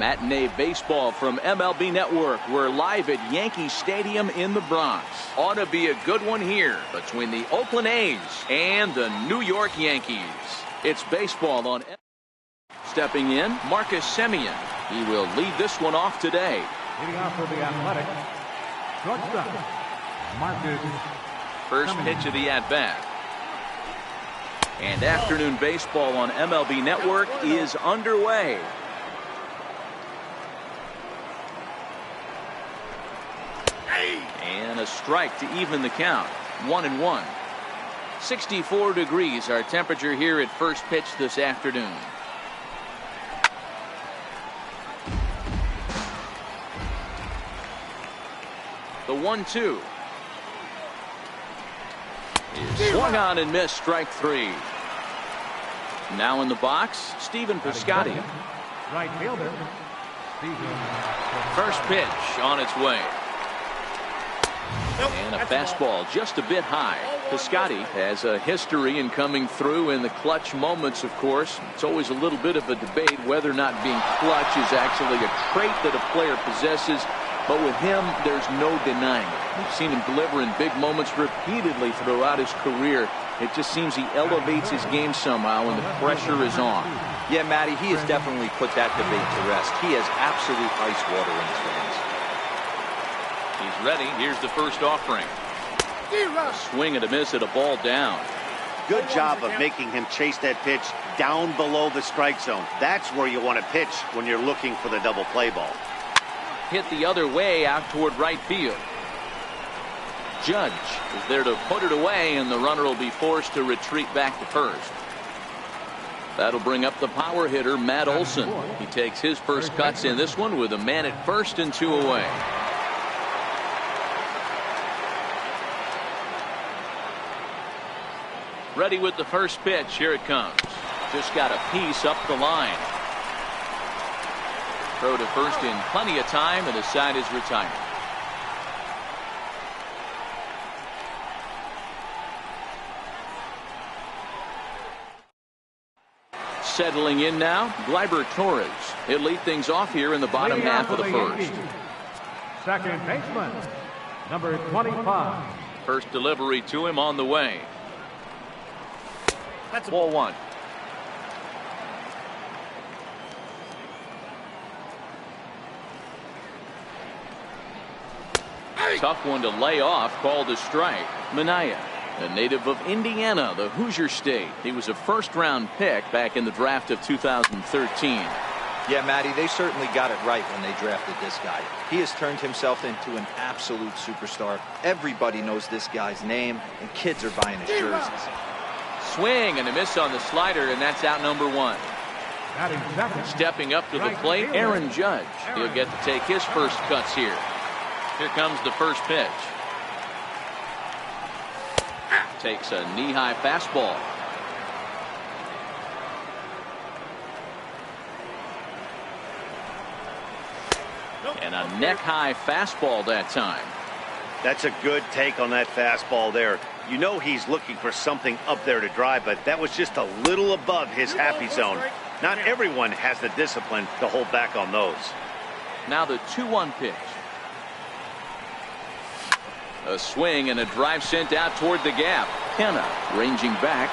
Matinee baseball from MLB Network. We're live at Yankee Stadium in the Bronx. Ought to be a good one here between the Oakland A's and the New York Yankees. It's baseball on. Stepping in, Marcus Semien. He will lead this one off today. Leading off for the Athletics, shortstop, Marcus. First pitch of the at-bat. And afternoon baseball on MLB Network is underway. And a strike to even the count. 1-1. 64 degrees our temperature here at first pitch this afternoon. The 1-2 is swung on and missed. Strike three. Now in the box, Stephen Piscotty. Right fielder. First pitch on its way. And a fastball just a bit high. Piscotty has a history in coming through in the clutch moments, of course. It's always a little bit of a debate whether or not being clutch is actually a trait that a player possesses. But with him, there's no denying it. We've seen him deliver in big moments repeatedly throughout his career. It just seems he elevates his game somehow when the pressure is on. Yeah, Matty, he has definitely put that debate to rest. He has absolute ice water in his veins. He's ready. Here's the first offering. A swing and a miss at a ball down. Good job of making him chase that pitch down below the strike zone. That's where you want to pitch when you're looking for the double play ball. Hit the other way out toward right field. Judge is there to put it away, and the runner will be forced to retreat back to first. That'll bring up the power hitter, Matt Olson. He takes his first cuts in this one with a man at first and two away. Ready with the first pitch. Here it comes. Just got a piece up the line. Throw to first in plenty of time, and the side is retired. Settling in now, Gleyber Torres. He'll lead things off here in the bottom half of the first. Second baseman, number 25. First delivery to him on the way. That's ball one. Tough one to lay off, called a strike. Minaya, a native of Indiana, the Hoosier State. He was a first-round pick back in the draft of 2013. Yeah, Matty, they certainly got it right when they drafted this guy. He has turned himself into an absolute superstar. Everybody knows this guy's name, and kids are buying his jerseys. Swing and a miss on the slider, and that's out number one. Stepping up to the plate, Aaron Judge. He'll get to take his first cuts here. Here comes the first pitch. Takes a knee-high fastball. And a neck-high fastball that time. That's a good take on that fastball there. You know he's looking for something up there to drive, but that was just a little above his happy zone. Not everyone has the discipline to hold back on those. Now the 2-1 pitch. A swing and a drive sent out toward the gap. Kenna ranging back.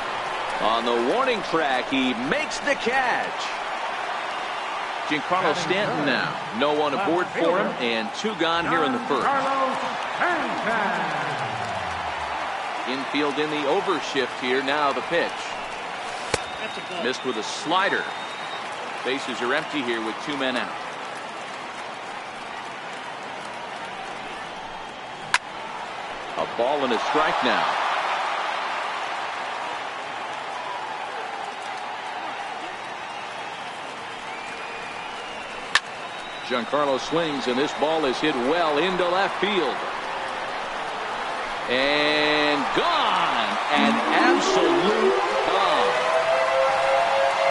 On the warning track, he makes the catch. Giancarlo Stanton now. No one aboard for him, and two gone here in the first. Infield in the overshift here. Now the pitch. Missed with a slider. Bases are empty here with two men out. A ball and a strike now. Giancarlo swings, and this ball is hit well into left field. And gone. An absolute bomb.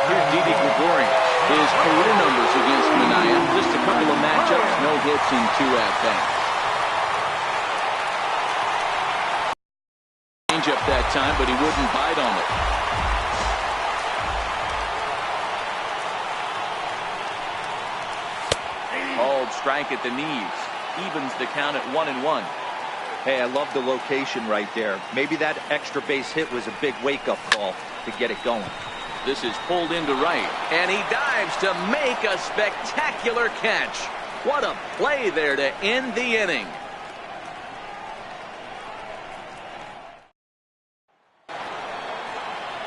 Here's Didi Gregorius. His career numbers against Minaya. Just a couple of matchups, no hits in two at-bats. Up that time, but he wouldn't bite on it. strike at the knees. Evens the count at 1-1. Hey, I love the location right there. Maybe that extra base hit was a big wake-up call to get it going. This is pulled into right, and he dives to make a spectacular catch. What a play there to end the inning.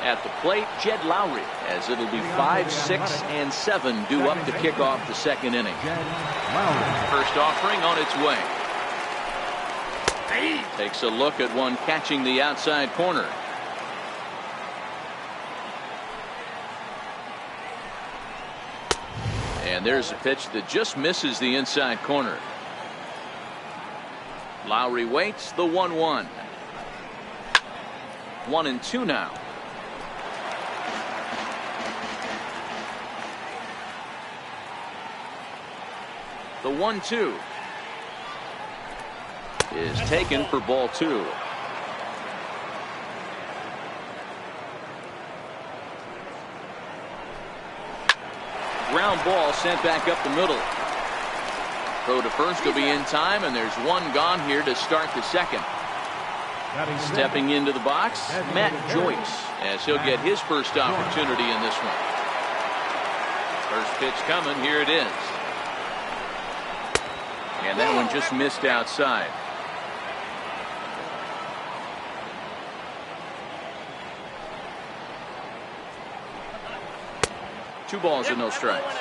At the plate, Jed Lowry, as it'll be 5, 6, and 7 due up to kick off the second inning. First offering on its way. Takes a look at one catching the outside corner. And there's a pitch that just misses the inside corner. Lowry waits, the 1-1. 1-2 now. The 1-2 is taken for ball 2. Ground ball sent back up the middle. Throw to first will be in time, and there's one gone here to start the second. Stepping into the box, Matt Joyce, as he'll get his first opportunity in this one. First pitch coming, here it is. And that one just missed outside. Two balls and no strikes.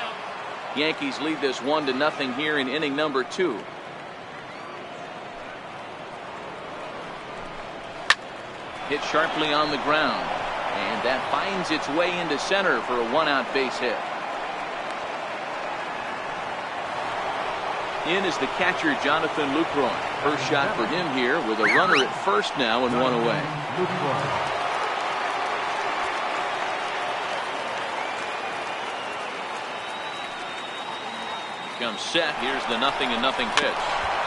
Yankees lead this 1-0 here in inning number 2. Hit sharply on the ground, and that finds its way into center for a 1-out base hit. In is the catcher Jonathan Lucroy. First shot for him here with a runner at first now and one away. Comes set. Here's the 0-0 pitch.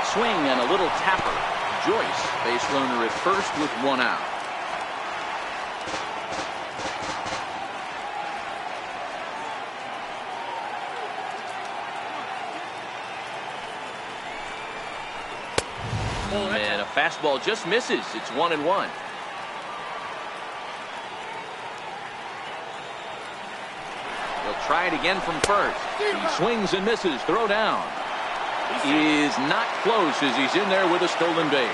Swing and a little tapper. Joyce, base runner at first with 1 out. And a fastball just misses. It's 1-1. He'll try it again from first. He swings and misses. Throw down. Is not close as he's in there with a stolen base.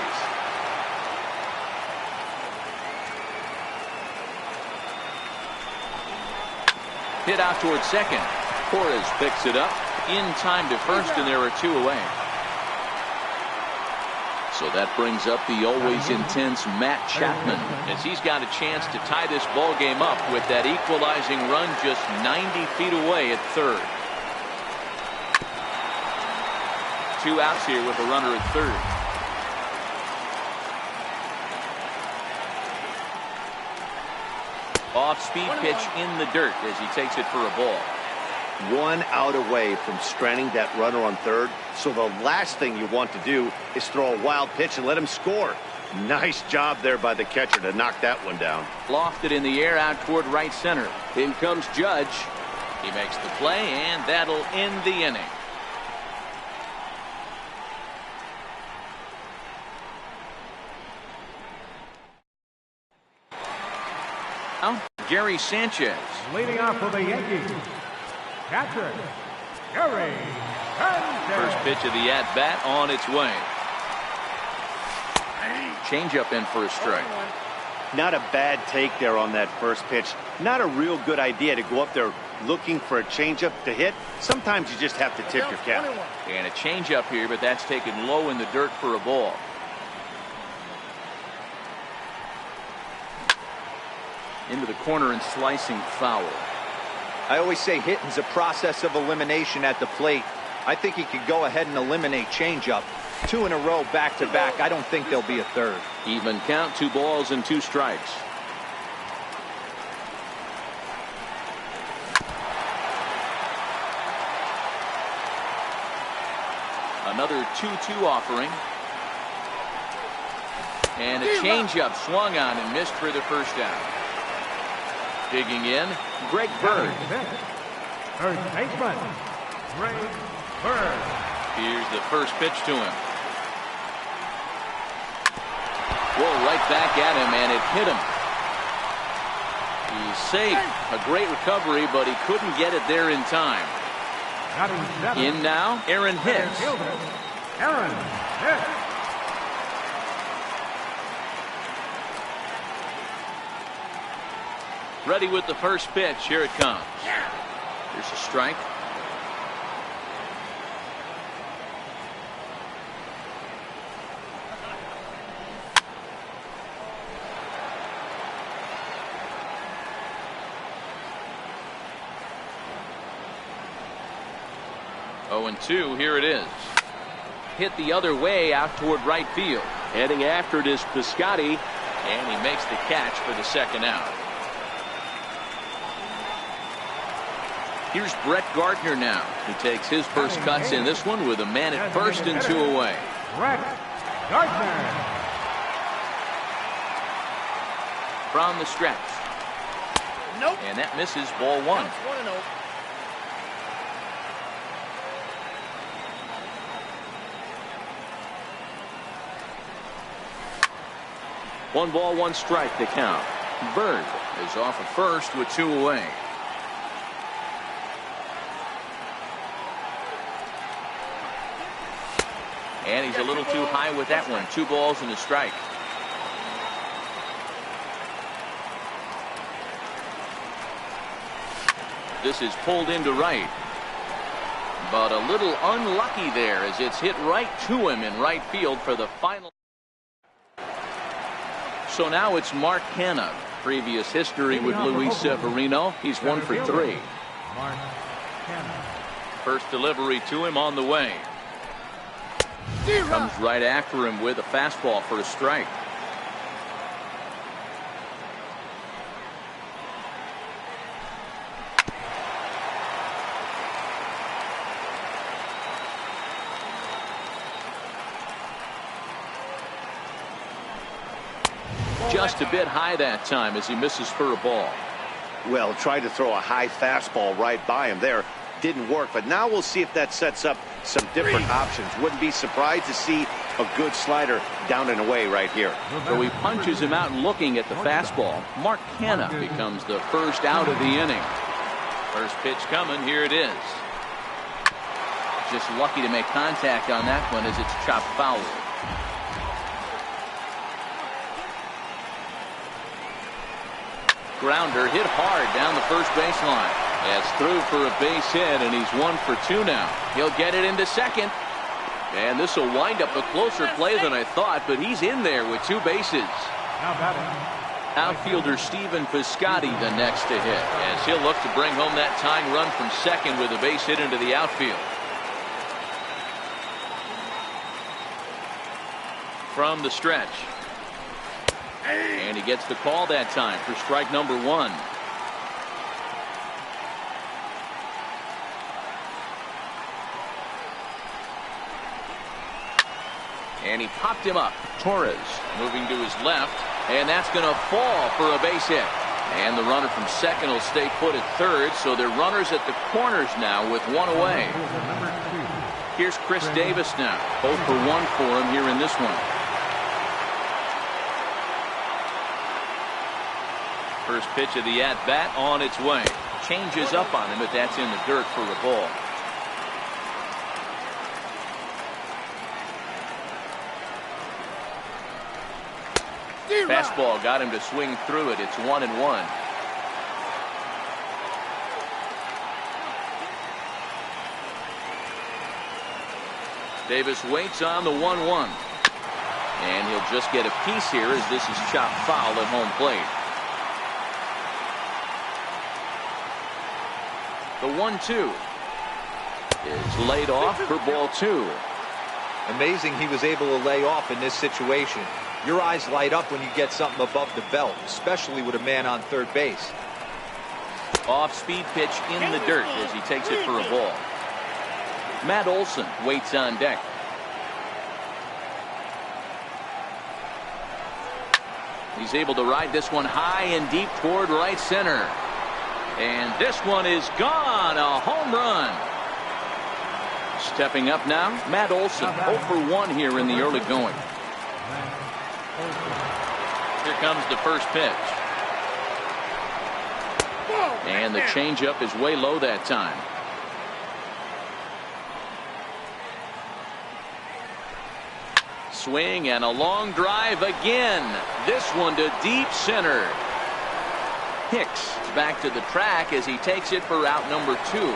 Hit out towards second. Torres picks it up in time to first, and there are 2 away. So that brings up the always intense Matt Chapman, as he's got a chance to tie this ball game up with that equalizing run just 90 feet away at third. 2 outs here with a runner at third. Off-speed pitch in the dirt as he takes it for a ball. 1 out away from stranding that runner on third, so the last thing you want to do is throw a wild pitch and let him score. Nice job there by the catcher to knock that one down. Lofted in the air out toward right center. In comes Judge. He makes the play, and that'll end the inning. Now, Gary Sanchez. Leading off for the Yankees, catcher, Gary Sanchez. First pitch of the at-bat on its way. Changeup in for a strike. Not a bad take there on that first pitch. Not a real good idea to go up there looking for a changeup to hit. Sometimes you just have to tip your cap. And a changeup here, but that's taken low in the dirt for a ball. Into the corner and slicing foul. I always say hitting's a process of elimination at the plate. I think he could go ahead and eliminate changeup. 2 in a row back-to-back. I don't think there'll be a third. Even count, 2 balls and 2 strikes. Another 2-2 offering. And a changeup swung on and missed for the first down. Digging in, Greg Bird. Third baseman, Greg Bird. Here's the first pitch to him. Whoa, right back at him, and it hit him. He's safe. A great recovery, but he couldn't get it there in time. In now, Aaron Hicks. Aaron Hicks. Ready with the first pitch. Here it comes. Here's a strike. Oh, and 2, here it is. Hit the other way out toward right field. Heading after it is Piscotty, and he makes the catch for the second out. Here's Brett Gardner now. He takes his first cuts in this one with a man at first and 2 away. Brett Gardner. From the stretch. Nope. And that misses, ball 1. That's 1-0. 1 ball, 1 strike to count. Bird is off at first with 2 away. And he's a little too high with that one. 2 balls and a strike. This is pulled into right. But a little unlucky there as it's hit right to him in right field for the final. So now it's Mark Hanna. Previous history with Luis Severino. He's 1 for 3. Mark Hanna. First delivery to him on the way. Comes right after him with a fastball for a strike. Just a bit high that time as he misses for a ball. Well, tried to throw a high fastball right by him there. Didn't work, but now we'll see if that sets up some different options. Wouldn't be surprised to see a good slider down and away right here. So he punches him out looking at the fastball. Mark Hanna becomes the first out of the inning. First pitch coming. Here it is. Just lucky to make contact on that one as it's chopped foul. Grounder hit hard down the first baseline. That's through for a base hit, and he's 1 for 2 now. He'll get it into second. And this will wind up a closer play than I thought, but he's in there with 2 bases. Now batting. Outfielder Stephen Piscotty the next to hit, as he'll look to bring home that tying run from second with a base hit into the outfield. From the stretch. And he gets the call that time for strike number 1. And he popped him up. Torres moving to his left, and that's going to fall for a base hit. And the runner from second will stay put at third, so they're runners at the corners now with 1 away. Here's Chris Davis now. 0 for 1 for him here in this one. First pitch of the at-bat on its way. Changes up on him, but that's in the dirt for a ball. Fastball got him to swing through it. It's 1-1. Davis waits on the 1-1. And he'll just get a piece here as this is chopped foul at home plate. The 1-2 is laid off for ball 2. Amazing he was able to lay off in this situation. Your eyes light up when you get something above the belt, especially with a man on third base. Off-speed pitch in the dirt as he takes it for a ball. Matt Olson waits on deck. He's able to ride this one high and deep toward right center. And this one is gone. A home run. Stepping up now, Matt Olson, 0 for 1 here in the early going. Here comes the first pitch. And the changeup is way low that time. Swing and a long drive again. This one to deep center. Hicks back to the track as he takes it for out number 2.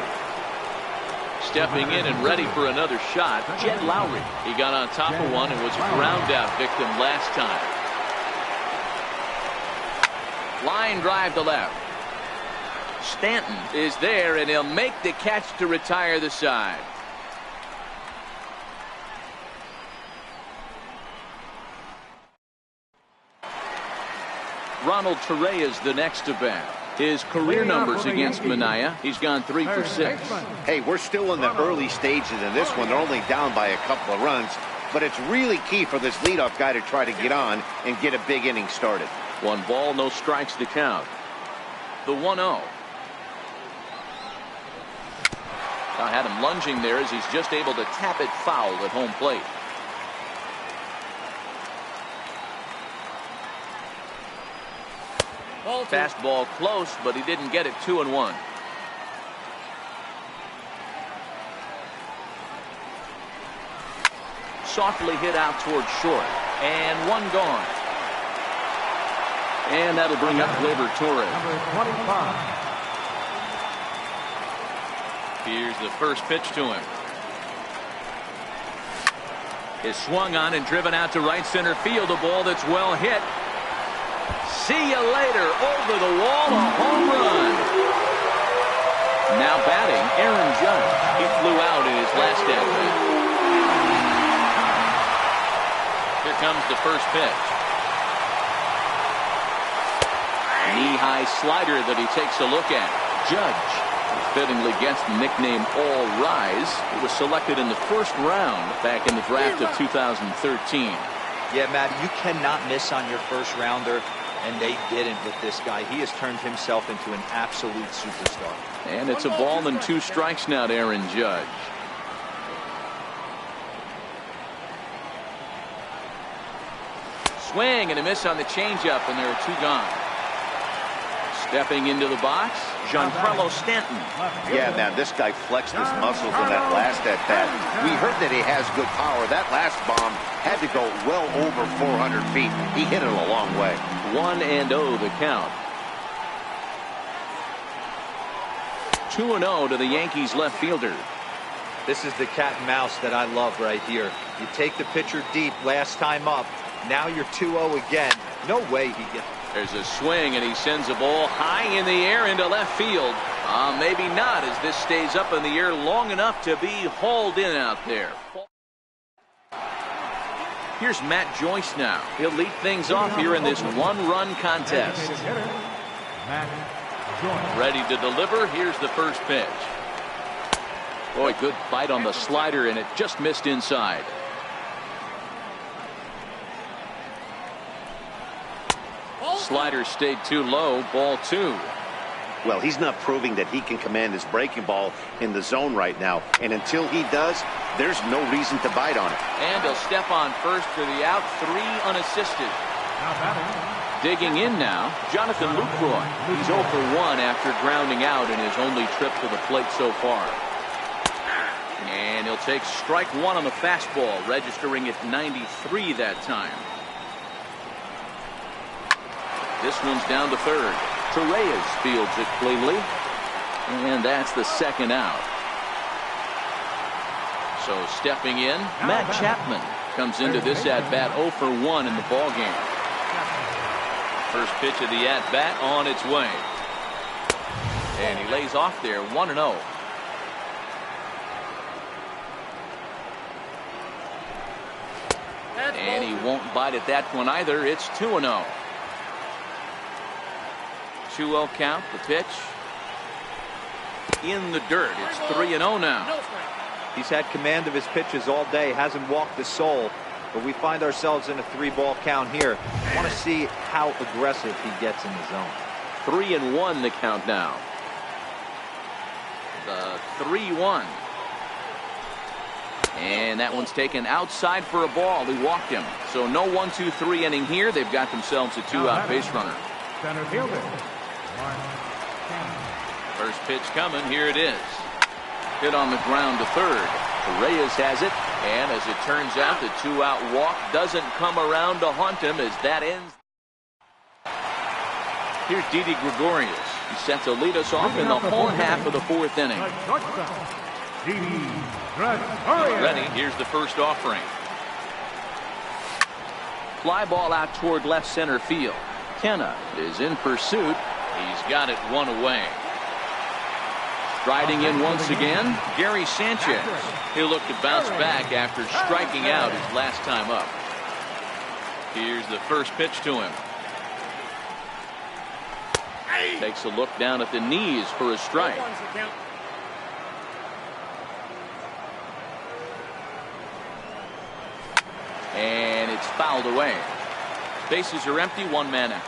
Stepping in and ready for another shot, Jed Lowry. He got on top of one and was a ground out victim last time. Line drive to left. Stanton is there, and he'll make the catch to retire the side. Ronald Torreyes the next to bat. His career numbers against Minaya, he's gone 3 for 6. Hey, we're still in the early stages in this one. They're only down by a couple of runs, but it's really key for this leadoff guy to try to get on and get a big inning started. 1 ball, no strikes to count. The 1-0. I had him lunging there as he's just able to tap it foul at home plate. Fastball close, but he didn't get it. 2-1. Softly hit out towards short, and 1 gone. And that'll bring up Gleyber Torres. Number 25. Here's the first pitch to him. Is swung on and driven out to right center field. A ball that's well hit. See you later. Over the wall, a home run. Now batting, Aaron Judge. He flew out in his last at-bat. Here comes the first pitch. Knee-high slider that he takes a look at. Judge, fittingly gets the nickname All Rise. It was selected in the first round back in the draft of 2013. Yeah, Matt, you cannot miss on your first rounder, and they didn't with this guy. He has turned himself into an absolute superstar. And it's a ball and 2 strikes now to Aaron Judge. Swing and a miss on the changeup, and there are 2 gone. Stepping into the box, Giancarlo Stanton. Yeah, man, this guy flexed his muscles in that last at-bat. We heard that he has good power. That last bomb had to go well over 400 feet. He hit it a long way. 1-0 the count. 2-0 to the Yankees left fielder. This is the cat and mouse that I love right here. You take the pitcher deep last time up. Now you're 2-0 again. No way he gets. There's a swing, and he sends a ball high in the air into left field. Maybe not, as this stays up in the air long enough to be hauled in out there. Here's Matt Joyce now. He'll lead things off here in this 1-run contest. Ready to deliver. Here's the first pitch. Boy, good bite on the slider, and it just missed inside. Slider stayed too low. Ball 2. Well, he's not proving that he can command his breaking ball in the zone right now. And until he does, there's no reason to bite on it. And he'll step on first for the out. 3 unassisted. Digging in now, Jonathan Lucroy. He's 0 for 1 after grounding out in his only trip to the plate so far. And he'll take strike 1 on the fastball, registering at 93 that time. This one's down to third. Torreyes fields it cleanly. And that's the second out. So stepping in, Matt Chapman comes into this at-bat 0 for 1 in the ballgame. First pitch of the at-bat on its way. And he lays off there, 1-0. And he won't bite at that one either. It's 2-0. 2-0 count. The pitch in the dirt. It's 3-0 now. He's had command of his pitches all day. Hasn't walked a soul. But we find ourselves in a 3-ball count here. I want to see how aggressive he gets in the zone. 3-1 the count now. The 3-1. And that one's taken outside for a ball. He walked him. So no 1-2-3 inning here. They've got themselves a 2-out base runner. Center fielder, Mark Cannon. First pitch coming. Here it is. Hit on the ground to third. Reyes has it. And as it turns out, the 2-out walk doesn't come around to haunt him as that ends. Here's Didi Gregorius. He's set to lead us off in the home half of the fourth inning. Ready. Here's the first offering. Fly ball out toward left center field. Kenna is in pursuit. He's got it one away. Striding in once again, Gary Sanchez. He'll look to bounce back after striking out his last time up. Here's the first pitch to him. Takes a look down at the knees for a strike. And it's fouled away. Bases are empty, one man out.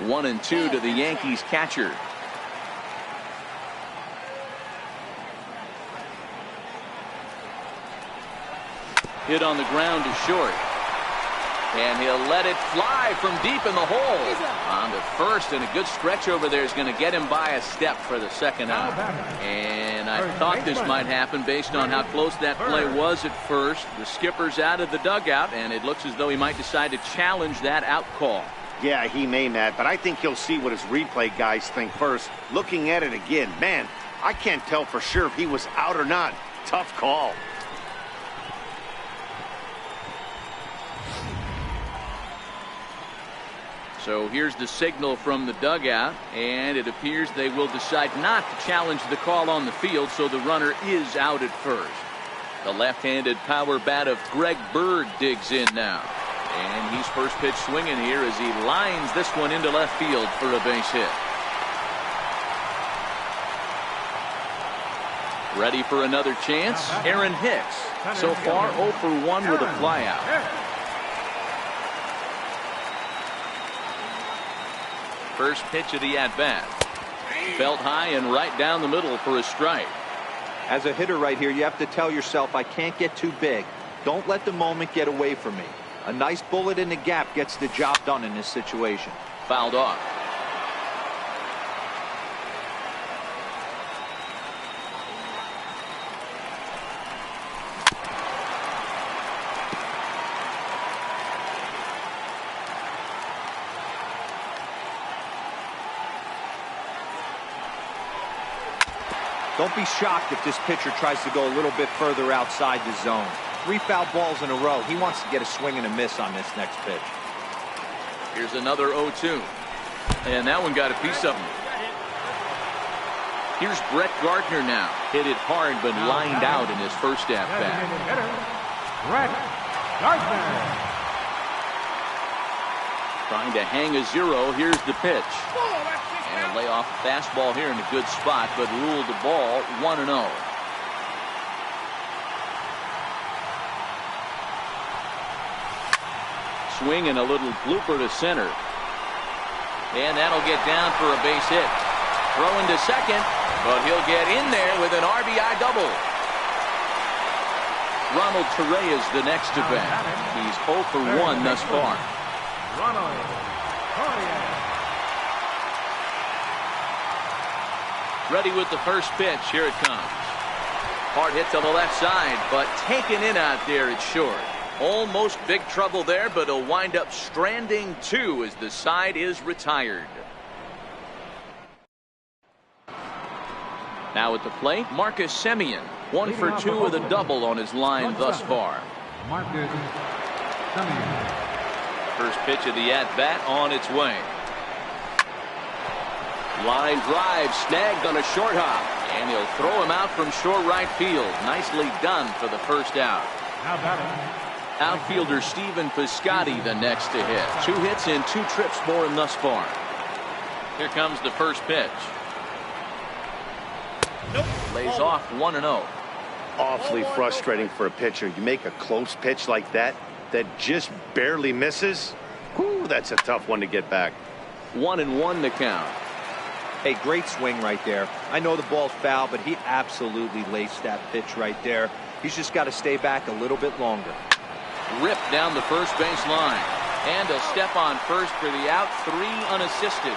One and two to the Yankees catcher. Hit on the ground to short. And he'll let it fly from deep in the hole. On to first, and a good stretch over there is going to get him by a step for the second out. And I thought this might happen based on how close that play was at first. The skipper's out of the dugout, and it looks as though he might decide to challenge that out call. Yeah, he may, Matt, but I think he'll see what his replay guys think first. Looking at it again, man, I can't tell for sure if he was out or not. Tough call. So here's the signal from the dugout, and it appears they will decide not to challenge the call on the field, so the runner is out at first. The left-handed power bat of Greg Bird digs in now. And he's first pitch swinging here as he lines this one into left field for a base hit. Ready for another chance? Aaron Hicks. So far 0 for 1 with a flyout. First pitch of the at-bat. Felt high and right down the middle for a strike. As a hitter right here, you have to tell yourself, I can't get too big. Don't let the moment get away from me. A nice bullet in the gap gets the job done in this situation. Fouled off. Don't be shocked if this pitcher tries to go a little bit further outside the zone. 3 foul balls in a row. He wants to get a swing and a miss on this next pitch. Here's another 0-2. And that one got a piece of him. Here's Brett Gardner now. Hit it hard but lined out in his first at-bat. Brett Gardner. Trying to hang a 0. Here's the pitch. And a layoff fastball here in a good spot, but ruled the ball 1-0. Swing and a little blooper to center. And that'll get down for a base hit. Throwing to second, but he'll get in there with an RBI double. Ronald Torreyes the next to bat. He's 0 for 1 thus far. Ronald Torreyes. Ready with the first pitch. Here it comes. Hard hit to the left side, but taken in out there. It's short. Almost big trouble there, but he'll wind up stranding 2 as the side is retired. Now at the plate, Marcus Semien. 1 for 2 with a double on his line thus far. Marcus Semien. First pitch of the at-bat on its way. Line drive snagged on a short hop, and he'll throw him out from short right field. Nicely done for the first out. Now batting. Outfielder Stephen Piscotty the next to hit. 2 hits and 2 trips for him thus far. Here comes the first pitch. Lays off 1-0. Awfully frustrating for a pitcher. You make a close pitch like that just barely misses. Whew, that's a tough one to get back. 1-1 to count. Hey, great swing right there. I know the ball's foul, but he absolutely laced that pitch right there. He's just got to stay back a little bit longer. Ripped down the first base line. And a step on first for the out. 3 unassisted.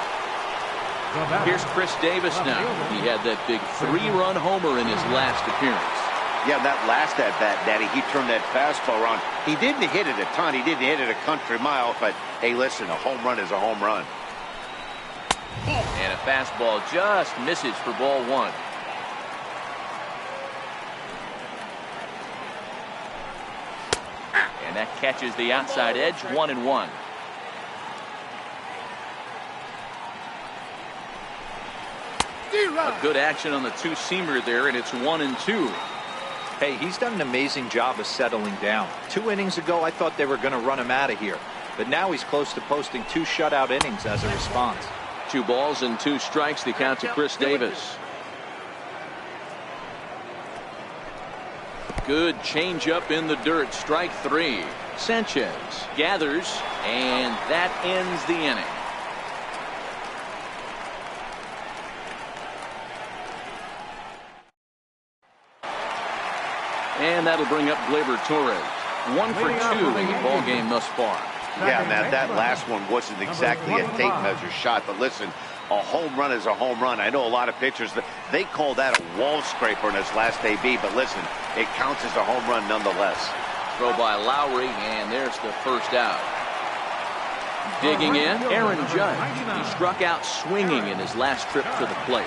Here's Chris Davis now. He had that big 3-run homer in his last appearance. Yeah, that last at-bat, Daddy, he turned that fastball around. He didn't hit it a ton. He didn't hit it a country mile. But, hey, listen, a home run is a home run. And a fastball just misses for ball 1. And that catches the outside edge. 1-1. A good action on the two-seamer there, and it's 1-2. Hey, he's done an amazing job of settling down. 2 innings ago, I thought they were going to run him out of here. But now he's close to posting 2 shutout innings as a response. 2 balls and 2 strikes, the count to Chris Davis. Good changeup in the dirt. Strike 3. Sanchez gathers, and that ends the inning. And that'll bring up Gleyber Torres. 1 for 2 in the ball game thus far. Yeah, man, that last one wasn't exactly a tape measure shot, but listen, a home run is a home run. I know a lot of pitchers, they call that a wall scraper in his last AB, but listen, it counts as a home run nonetheless. Throw by Lowry, and there's the first out. Digging in, Aaron Judge. He struck out swinging in his last trip to the plate.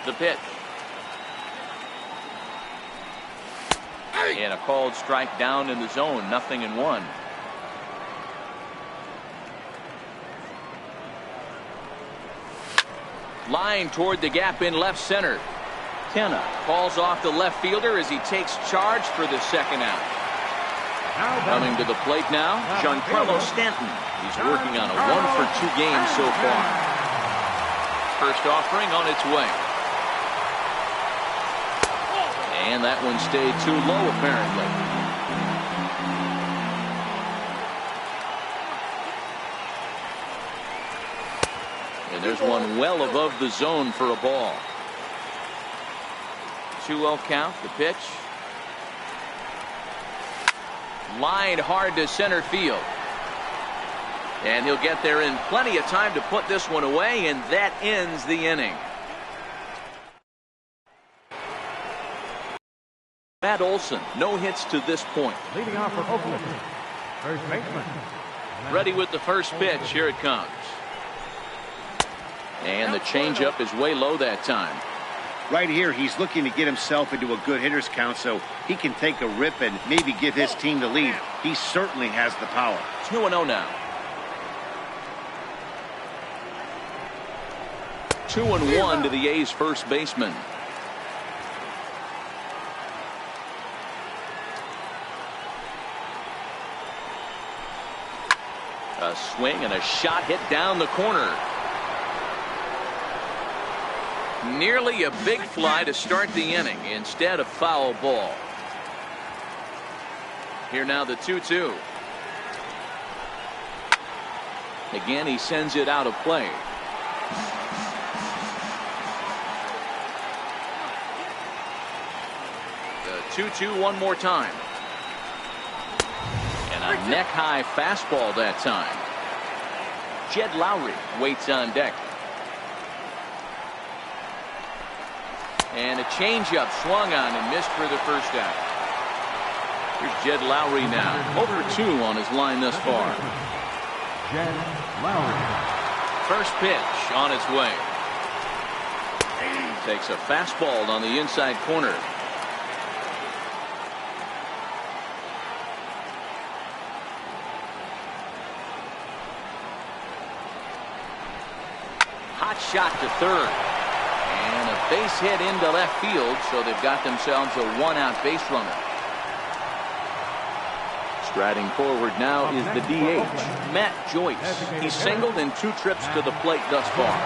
The pitch. And a called strike down in the zone. 0-1. Line toward the gap in left center. Kenna calls off the left fielder as he takes charge for the second out. Coming to the plate now, Giancarlo Stanton. He's working on a 1 for 2 game so far. First offering on its way. And that one stayed too low, apparently. And there's one well above the zone for a ball. 2-0 count. The pitch. Lined hard to center field. And he'll get there in plenty of time to put this one away, and that ends the inning. Matt Olson, no hits to this point. Leading off for Oakland, first baseman. Ready with the first pitch. Here it comes. And the changeup is way low that time. Right here, he's looking to get himself into a good hitter's count so he can take a rip and maybe give his team the lead. He certainly has the power. 2-0 now. 2-1 to the A's first baseman. A swing and a shot hit down the corner. Nearly a big fly to start the inning. Instead, a foul ball. Here now the 2-2. Again, he sends it out of play. The 2-2 one more time. And a neck-high fastball that time. Jed Lowry waits on deck. And a changeup swung on and missed for the first out. Here's Jed Lowry now. 0-2 on his line thus far. Jed Lowry. First pitch on its way. Takes a fastball on the inside corner. Hot shot to third. And a base hit into left field, so they've got themselves a one-out base runner. Striding forward now is the DH, Matt Joyce. He's singled in 2 trips to the plate thus far.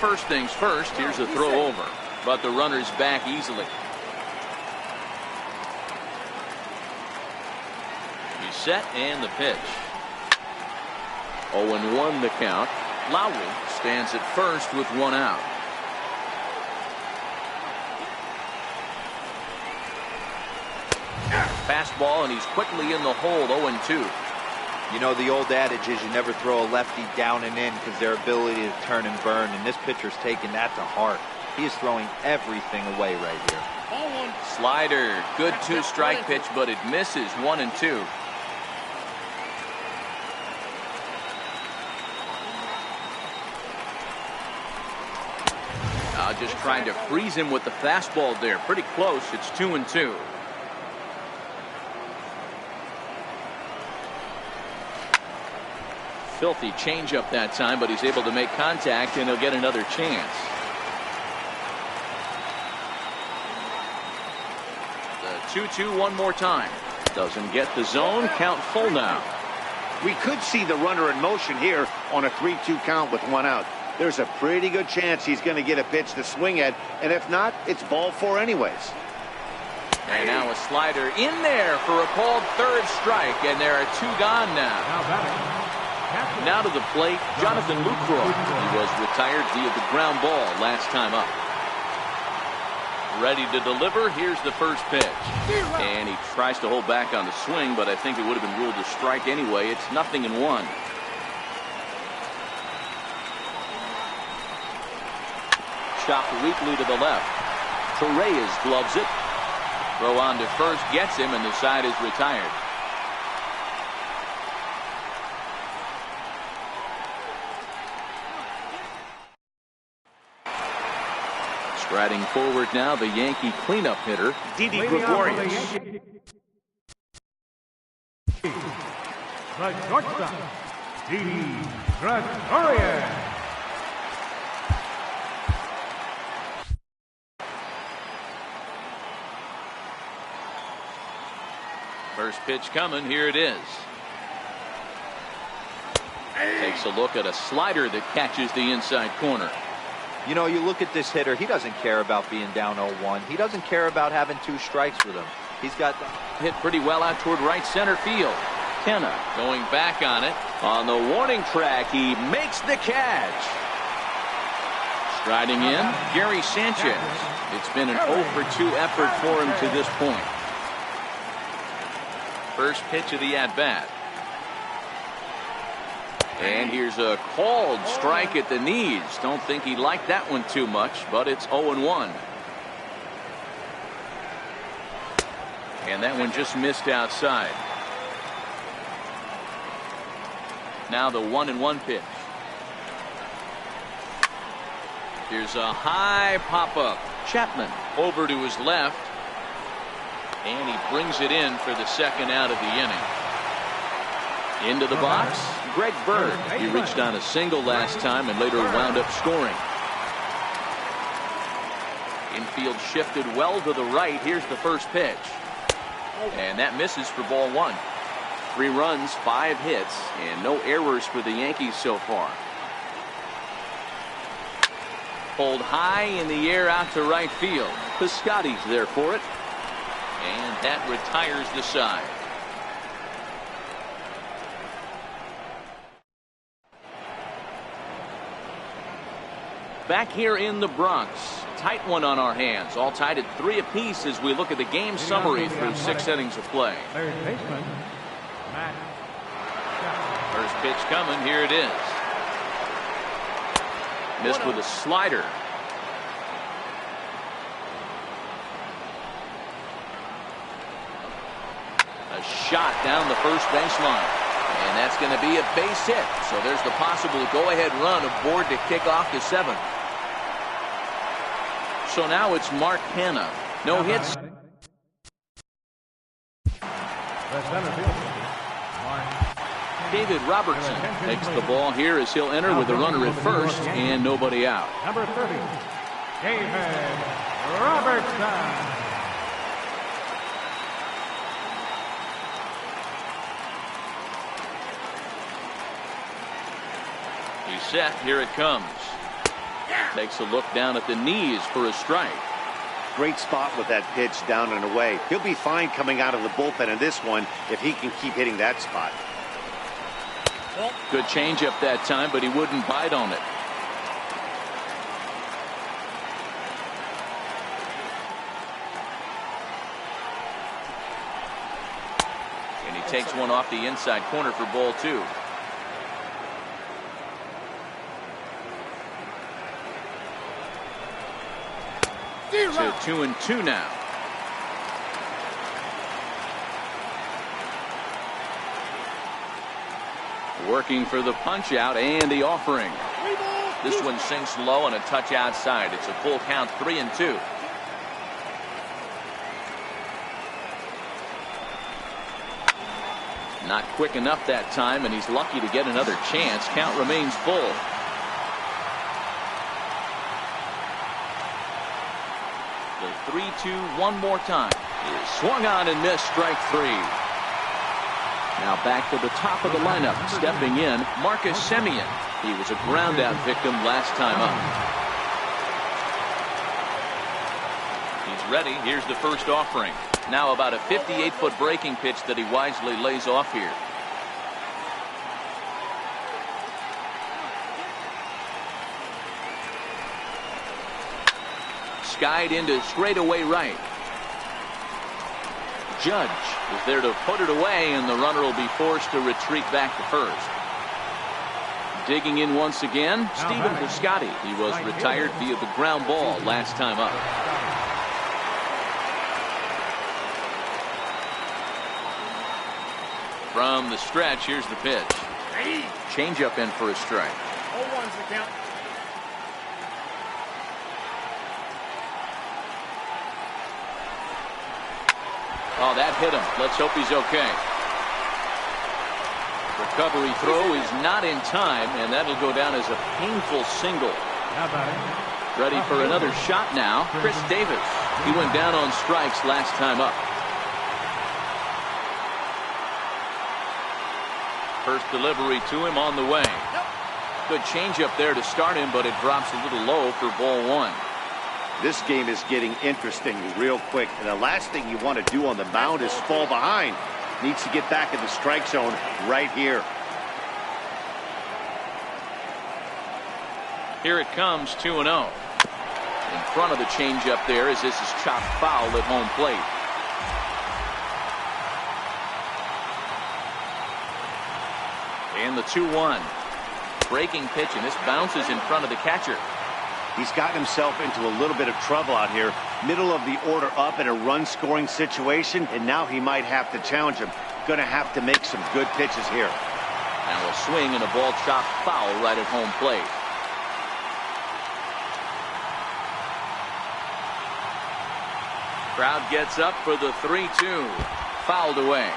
First things first, here's a throw over, but the runner's back easily. set and the pitch. 0-1 the count. Lowry stands at first with one out. Fastball, and he's quickly in the hold. 0-2. You know, the old adage is you never throw a lefty down and in because their ability to turn and burn, and this pitcher's taking that to heart. He is throwing everything away right here. Slider, good 2-strike pitch, but it misses. 1-2. Just trying to freeze him with the fastball there. Pretty close. It's 2-2. Filthy changeup that time, but he's able to make contact, and he'll get another chance. The 2-2 one more time. Doesn't get the zone. Count full now. We could see the runner in motion here on a 3-2 count with one out. There's a pretty good chance he's going to get a pitch to swing at, and if not, it's ball 4 anyways. And now a slider in there for a called third strike, and there are 2 gone now. Now to the plate, Jonathan Lucroy. He was retired via the ground ball last time up. Ready to deliver. Here's the first pitch. And he tries to hold back on the swing, but I think it would have been ruled a strike anyway. It's 0-1. Chopped weakly to the left. Torres gloves it. Throw on to first gets him, and the side is retired. Striding forward now, the Yankee cleanup hitter, Didi Gregorius. The shortstop, Didi Gregorius. First pitch coming. Here it is. Takes a look at a slider that catches the inside corner. You know, you look at this hitter, he doesn't care about being down 0-1. He doesn't care about having 2 strikes with him. He's got hit pretty well out toward right center field. Kenna going back on it. On the warning track, he makes the catch. Striding in, Gary Sanchez. It's been an 0-for-2 effort for him to this point. First pitch of the at-bat. And here's a called strike at the knees. Don't think he liked that one too much, but it's 0-1. And that one just missed outside. Now the 1-1 pitch. Here's a high pop-up. Chapman over to his left. And he brings it in for the second out of the inning. Into the box, Greg Bird. He reached on a single last time and later wound up scoring. Infield shifted well to the right. Here's the first pitch. And that misses for ball 1. 3 runs, 5 hits, and no errors for the Yankees so far. Pulled high in the air out to right field. Piscotty's there for it. And that retires the side. Back here in the Bronx, tight one on our hands, all tied at 3 apiece as we look at the game summary through 6 innings of play. Third baseman, Matt. First pitch coming, here it is. Missed with a slider. A shot down the first baseline. And that's going to be a base hit. So there's the possible go-ahead run aboard to kick off the 7th. So now it's Mark Hanna. No hits. David Robertson takes the ball here as he'll enter with a runner at first and nobody out. Number 30, David Robertson. He's set. Here it comes. Takes a look down at the knees for a strike. Great spot with that pitch down and away. He'll be fine coming out of the bullpen in this one if he can keep hitting that spot. Good changeup that time, but he wouldn't bite on it. And he takes one off the inside corner for ball 2. To 2-2 now. Working for the punch out and the offering. This one sinks low and a touch outside. It's a full count, 3-2. Not quick enough that time, and he's lucky to get another chance. Count remains full. The 3-2 one more time. Is swung on and missed, strike 3. Now back to the top of the lineup, stepping in, Marcus Semien. He was a ground out victim last time up. He's ready. Here's the first offering. Now about a 58-foot breaking pitch that he wisely lays off here. Skied into straightaway right. Judge is there to put it away, and the runner will be forced to retreat back to first. Digging in once again, Stephen Piscotty. He was retired via the ground ball last time up. From the stretch, here's the pitch. Changeup in for a strike. 0-1's the count. Oh, that hit him. Let's hope he's okay. Recovery throw is not in time, and that'll go down as a painful single. Ready for another shot now, Chris Davis. He went down on strikes last time up. First delivery to him on the way. Good changeup there to start him, but it drops a little low for ball 1. This game is getting interesting real quick, and the last thing you want to do on the mound is fall behind. Needs to get back in the strike zone right here. Here it comes, 2-0. In front of the changeup there as this is chopped foul at home plate. And the 2-1. Breaking pitch, and this bounces in front of the catcher. He's gotten himself into a little bit of trouble out here. Middle of the order up in a run-scoring situation, and now he might have to challenge him. Going to have to make some good pitches here. Now a swing and a ball chopped foul right at home plate. Crowd gets up for the 3-2. Fouled away.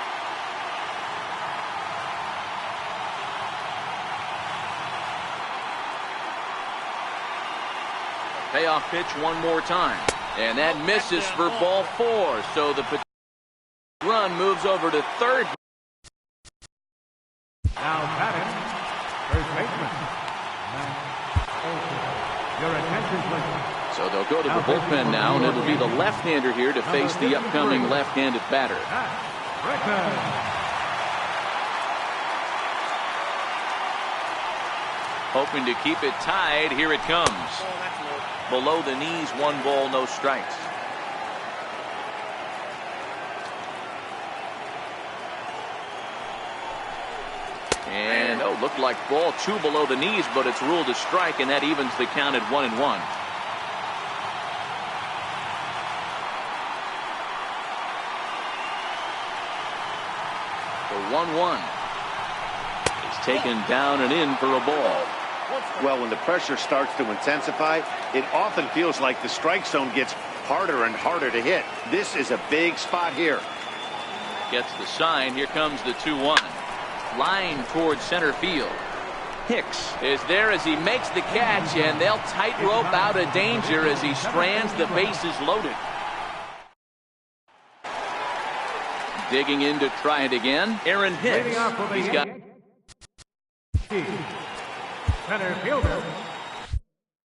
Payoff pitch one more time, and that misses for ball 4. So the run moves over to third. Now batting, first baseman. Your attention, please. So they'll go to the bullpen now, and it'll be the left-hander here to face the upcoming left-handed batter. Hoping to keep it tied. Here it comes. Below the knees, 1 ball, no strikes. And looked like ball 2 below the knees, but it's ruled a strike, and that evens the count at 1-1. The 1-1 is taken down and in for a ball. Well, when the pressure starts to intensify, it often feels like the strike zone gets harder and harder to hit. This is a big spot here. Gets the sign. Here comes the 2-1. Line towards center field. Hicks is there as he makes the catch, and they'll tightrope out of danger as he strands. The bases loaded. Digging in to try it again, Aaron Hicks. He's got center fielder,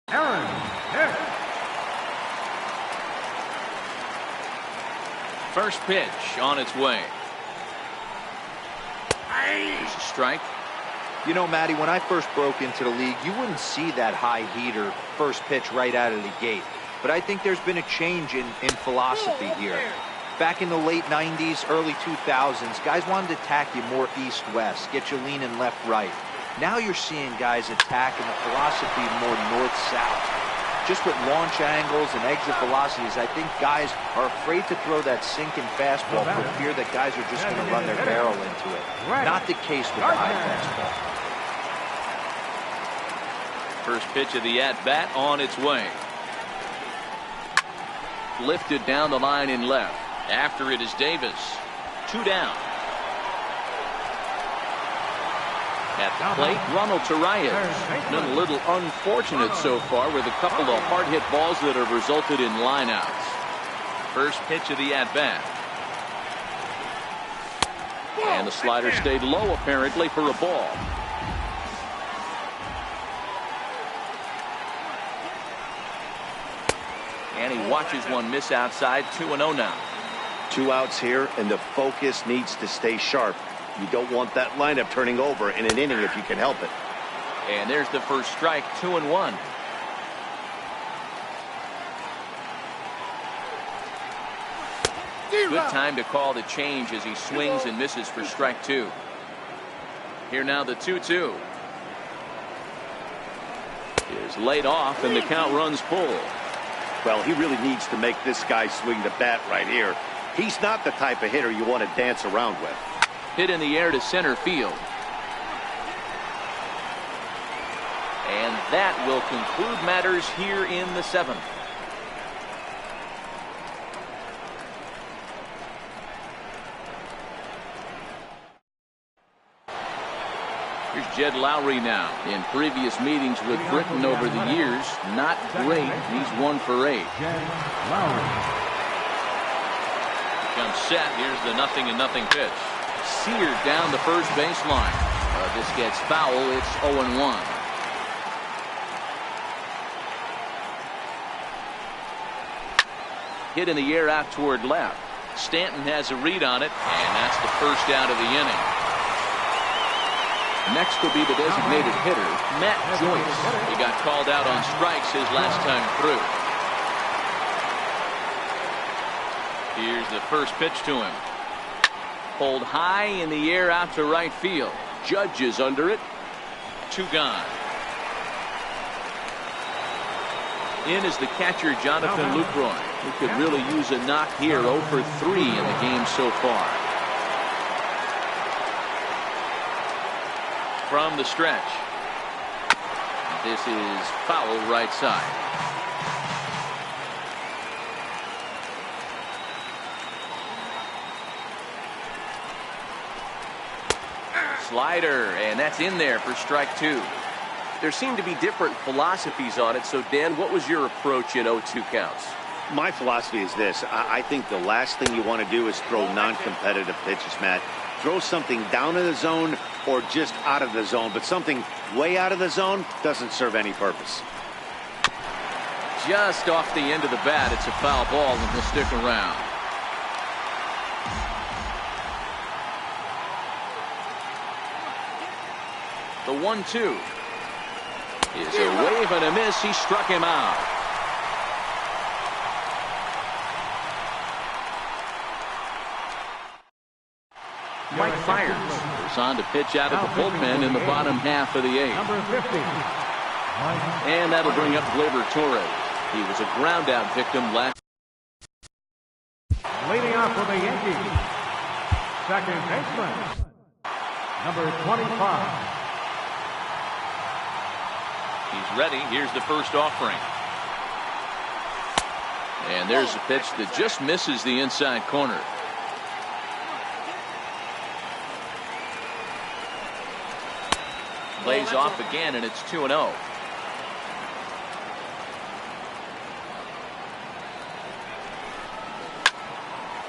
Aaron Hicks. First pitch on its way. Here's a strike. You know, Matty, when I first broke into the league, you wouldn't see that high heater first pitch right out of the gate. But I think there's been a change in philosophy here. Back in the late 90s, early 2000s, guys wanted to attack you more east-west, get you leaning left-right. Now you're seeing guys attacking the philosophy more north-south. Just with launch angles and exit velocities, I think guys are afraid to throw that sinking fastball for fear that guys are just going to run their barrel into it. Not the case with the high fastball. First pitch of the at-bat on its way. Lifted down the line in left. After it is Davis. 2 down. At the plate, Ronald Torreyes. Been a little unfortunate so far with a couple of hard-hit balls that have resulted in lineouts. First pitch of the at-bat. And the slider stayed low apparently for a ball. And he watches one miss outside. 2-0 now. 2 outs here, and the focus needs to stay sharp. You don't want that lineup turning over in an inning if you can help it. And there's the first strike. 2-1. Good time to call the change as he swings and misses for strike 2. Here now the 2-2. Is laid off and the count runs full. Well, he really needs to make this guy swing the bat right here. He's not the type of hitter you want to dance around with. Hit in the air to center field. And that will conclude matters here in the 7th. Here's Jed Lowry now. In previous meetings with Britton over the years, not great. He's 1 for 8. Comes set. Here's the 0-0 pitch. Seared down the first baseline. This gets foul. It's 0-1. Hit in the air out toward left. Stanton has a read on it, and that's the first out of the inning. Next will be the designated hitter, Matt Joyce. He got called out on strikes his last time through. Here's the first pitch to him. Pulled high in the air out to right field. Judge is under it. 2 gone. In is the catcher, Jonathan Lucroy, who could really use a knock here. 0 for 3 in the game so far. From the stretch. This is foul right side. Slider, and that's in there for strike 2. There seem to be different philosophies on it. So, Dan, what was your approach at 0-2 counts? My philosophy is this. I think the last thing you want to do is throw non-competitive pitches, Matt. Throw something down in the zone or just out of the zone, but something way out of the zone doesn't serve any purpose. Just off the end of the bat. It's a foul ball, and he'll stick around. The 1-2 is a wave and a miss. He struck him out. Mike Fiers is on to pitch out of the bullpen in the bottom half of the 8th. And that'll bring up Gleyber Torres. He was a ground out victim last. Leading off for the Yankees, second baseman, number 25. He's ready. Here's the first offering. And there's a pitch that just misses the inside corner. Lays off again, and it's 2-0.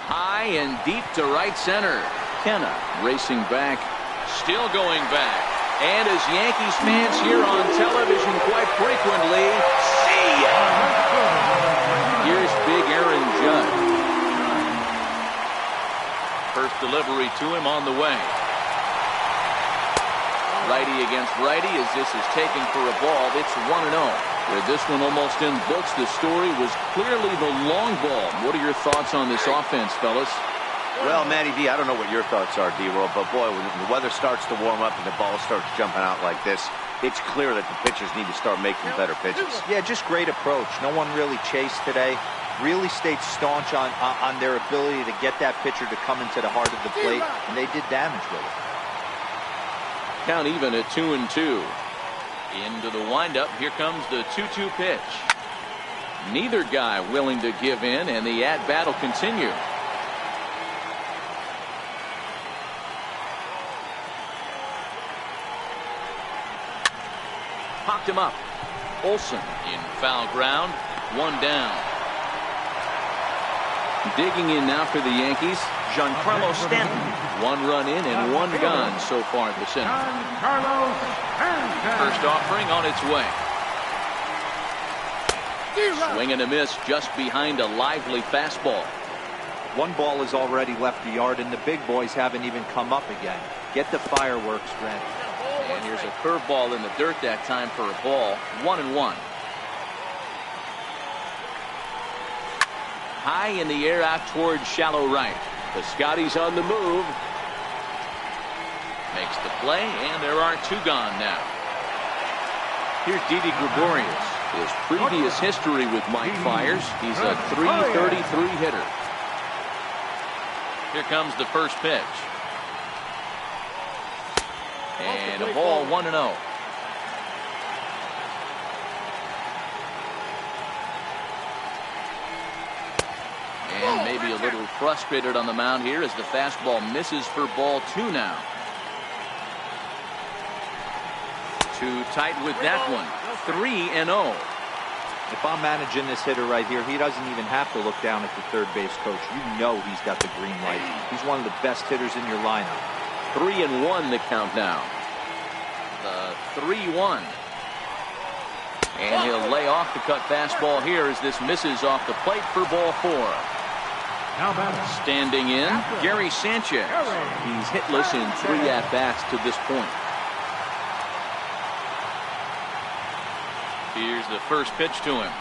High and deep to right center. Kenna racing back. Still going back. And as Yankees fans hear on television quite frequently, see ya! Here's big Aaron Judge. delivery to him on the way. Righty against righty as this is taken for a ball. It's 1-0. With this one almost in books, the story was clearly the long ball. What are your thoughts on this offense, fellas? Well, Matty V, I don't know what your thoughts are, D-Roll, but boy, when the weather starts to warm up and the ball starts jumping out like this, it's clear that the pitchers need to start making better pitches. Yeah, just great approach. No one really chased today. Really stayed staunch on their ability to get that pitcher to come into the heart of the plate, and they did damage with it. Count even at 2-2. Into the windup. Here comes the 2-2 pitch. Neither guy willing to give in, and the at-bat will continue. Popped him up. Olsen in foul ground. One down. Digging in now for the Yankees, Giancarlo Stanton. One run in and one gone so far this inning. First offering on its way. Swing and a miss just behind a lively fastball. One ball has already left the yard, and the big boys haven't even come up again. Get the fireworks ready. And here's a curveball in the dirt that time for a ball. 1-1. High in the air out towards shallow right. The Scotty's on the move. Makes the play, and there are two gone now. Here's Didi Gregorius. His previous history with Mike Fiers, he's a .333 hitter. Here comes the first pitch. And a ball, 1-0. And maybe a little frustrated on the mound here as the fastball misses for ball 2 now. Too tight with that one. 3-0. If I'm managing this hitter right here, he doesn't even have to look down at the third base coach. You know he's got the green light. He's one of the best hitters in your lineup. 3-1 the count now. The 3-1. And he'll lay off the cut fastball here as this misses off the plate for ball 4. Standing in, Gary Sanchez. He's hitless in 3 at-bats to this point. Here's the first pitch to him.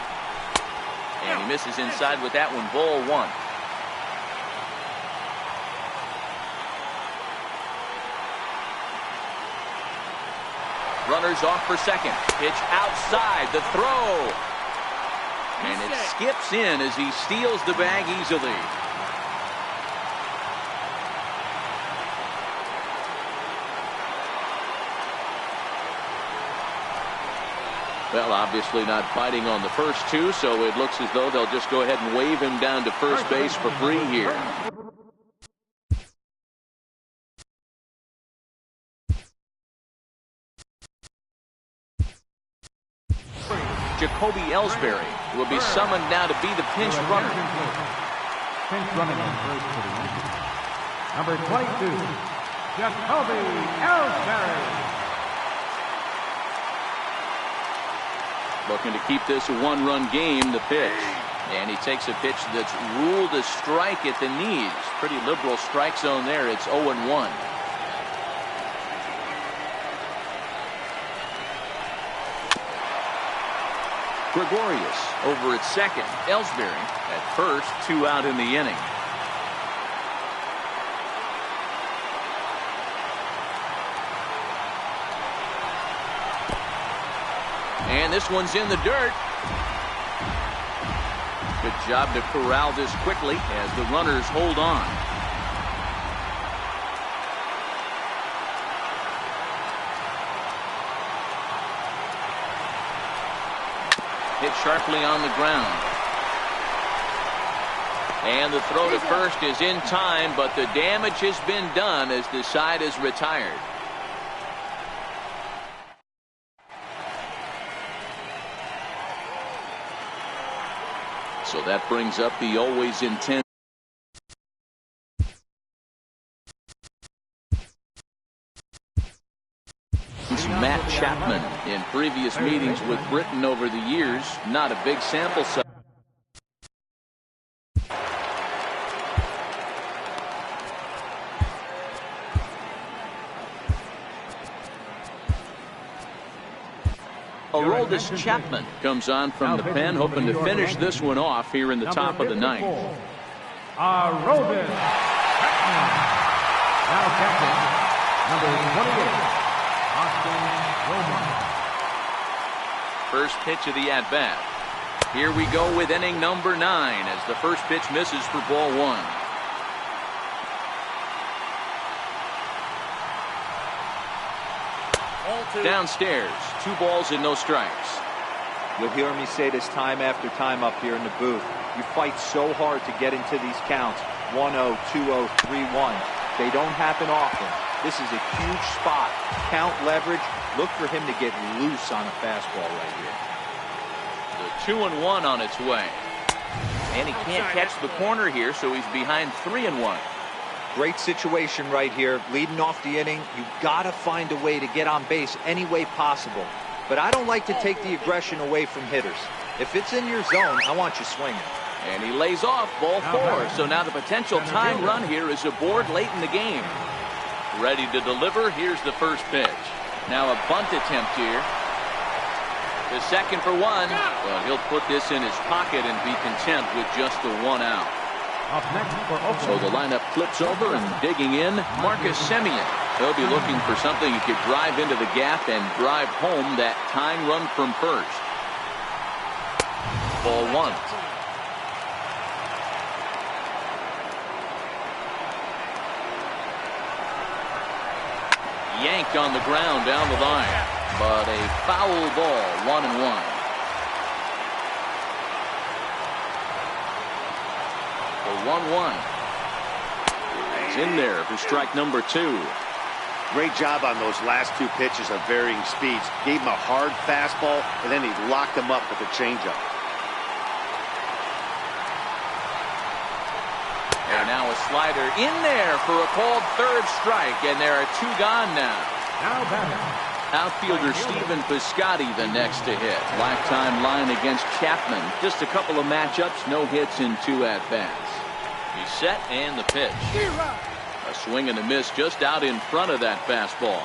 And he misses inside with that one. Ball 1. Runners off for second. Pitch outside. The throw. And it skips in as he steals the bag easily. Well, obviously not biting on the first 2, so it looks as though they'll just go ahead and wave him down to first base for free here. Jacoby Ellsbury will be summoned now to be the pinch runner. Pinch running on first for the Yankees. Number 22, Jacoby Ellsbury. Looking to keep this a 1-run game. The pitch. And he takes a pitch that's ruled a strike at the knees. Pretty liberal strike zone there. It's 0-1. Gregorius over at second. Ellsbury at first. 2 out in the inning. And this one's in the dirt. Good job to corral this quickly as the runners hold on. Hit sharply on the ground. And the throw to first is in time, but the damage has been done as the side is retired. So that brings up the always intense Matt Chapman. In previous meetings with Britain over the years, not a big sample size. Aroldis Chapman comes on from the pen, hoping to finish this one off here in the top of the ninth. Aroldis Chapman. Now catching, number 28, Austin Roman. First pitch of the at-bat. Here we go with inning number 9 as the first pitch misses for ball 1. Downstairs, 2 balls and no strikes. You'll hear me say this time after time up here in the booth. You fight so hard to get into these counts. 1-0, 2-0, 3-1. They don't happen often. This is a huge spot. Count leverage. Look for him to get loose on a fastball right here. The 2-1 on its way. And he can't catch the corner here, so he's behind 3-1. Great situation right here. Leading off the inning, you got to find a way to get on base any way possible. But I don't like to take the aggression away from hitters. If it's in your zone, I want you swinging. And he lays off ball 4. So now the potential tying run here is aboard late in the game. Ready to deliver. Here's the first pitch. Now a bunt attempt here. The second for 1. Well, he'll put this in his pocket and be content with just the 1 out. Up next for Oakland. So the lineup flips over and digging in, Marcus Semien. He'll be looking for something he could drive into the gap and drive home that tying run from first. Ball 1. Yanked on the ground down the line, but a foul ball, 1-1. The 1-1. He's in there for strike number 2. Great job on those last 2 pitches of varying speeds. Gave him a hard fastball, and then he locked him up with a changeup. And now a slider in there for a called third strike, and there are 2 gone now. Now batting. Outfielder Stephen Piscotty the next to hit. Lifetime line against Chapman. Just a couple of matchups, no hits in 2 at-bats. He's set and the pitch. A swing and a miss just out in front of that fastball.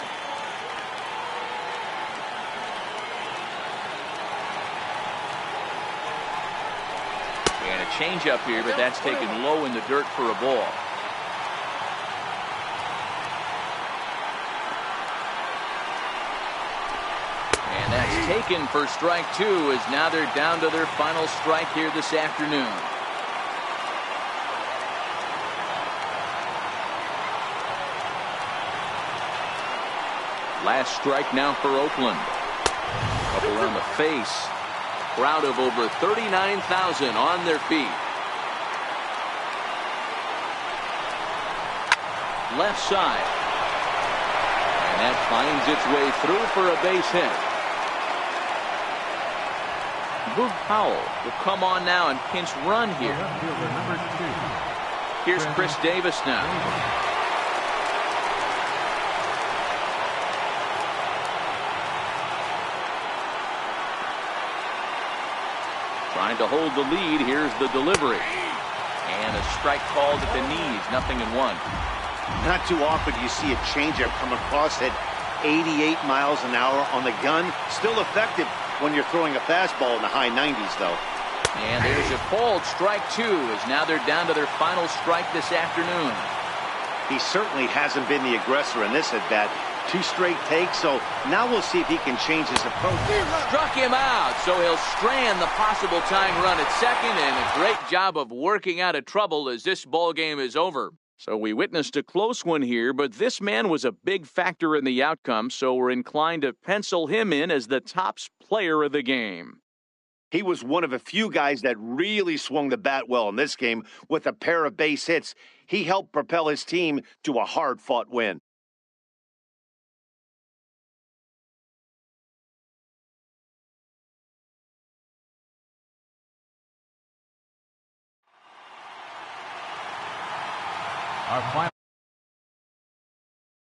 And a changeup here, but that's taken low in the dirt for a ball. And that's taken for strike 2 as now they're down to their final strike here this afternoon. Last strike now for Oakland. Up around the face. Crowd of over 39,000 on their feet. Left side. And that finds its way through for a base hit. Boog Powell will come on now and pinch run here. Here's Chris Davis now. Trying to hold the lead. Here's the delivery. And a strike called at the knees. 0-1. Not too often do you see a changeup come across at 88 miles an hour on the gun. Still effective when you're throwing a fastball in the high 90s, though. And there's a called strike 2 as now they're down to their final strike this afternoon. He certainly hasn't been the aggressor in this at-bat. 2 straight takes, so now we'll see if he can change his approach. Struck him out, so he'll strand the possible tying run at second, and a great job of working out of trouble as this ball game is over. So we witnessed a close one here, but this man was a big factor in the outcome, so we're inclined to pencil him in as the top player of the game. He was one of a few guys that really swung the bat well in this game with a pair of base hits. He helped propel his team to a hard-fought win. Our final